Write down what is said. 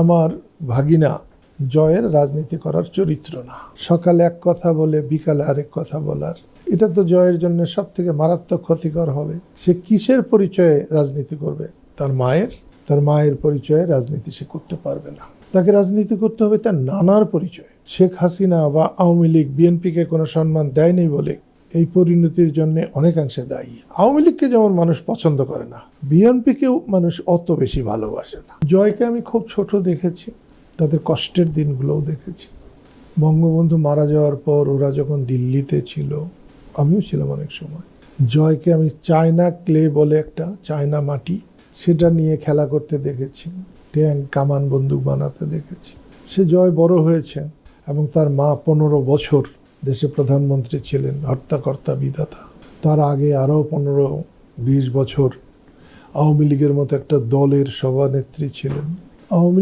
আমার ভাগিনা জয়ের রাজনীতি করার চরিত্র না। সকালে এক কথা বলে বিকালে আরেক কথা বলার, এটা তো জয়ের জন্য সব থেকে মারাত্মক ক্ষতিকর হবে। সে কিসের পরিচয়ে রাজনীতি করবে? তার মায়ের পরিচয়ে রাজনীতি সে করতে পারবে না। তাকে রাজনীতি করতে হবে তার নানার পরিচয়ে। শেখ হাসিনা বা আওয়ামী লীগ বিএনপিকে কোনো সম্মান দেয়নি বলে এই পরিণতির জন্য অনেকাংশে দায়ী। আওয়ামী লীগকে যেমন মানুষ পছন্দ করে না, বিএনপিকেও মানুষ অত বেশি ভালোবাসে না। জয়কে আমি খুব ছোট দেখেছি, তাদের কষ্টের দিনগুলোও দেখেছি। বঙ্গবন্ধু মারা যাওয়ার পর ওরা যখন দিল্লিতে ছিল, আমিও ছিলাম অনেক সময়। জয়কে আমি চায়না ক্লে বলে একটা চায়না মাটি, সেটা নিয়ে খেলা করতে দেখেছি, ট্যাঙ্ক কামান বন্দুক বানাতে দেখেছি। সে জয় বড় হয়েছে এবং তার মা 15 বছর দেশে প্রধানমন্ত্রী ছিলেন, হর্তাকর্তা বিধাতা। তার আগে আরও 15-20 বছর আওয়ামী লীগের মতো একটা দলের সভানেত্রী ছিলেন। আওয়ামী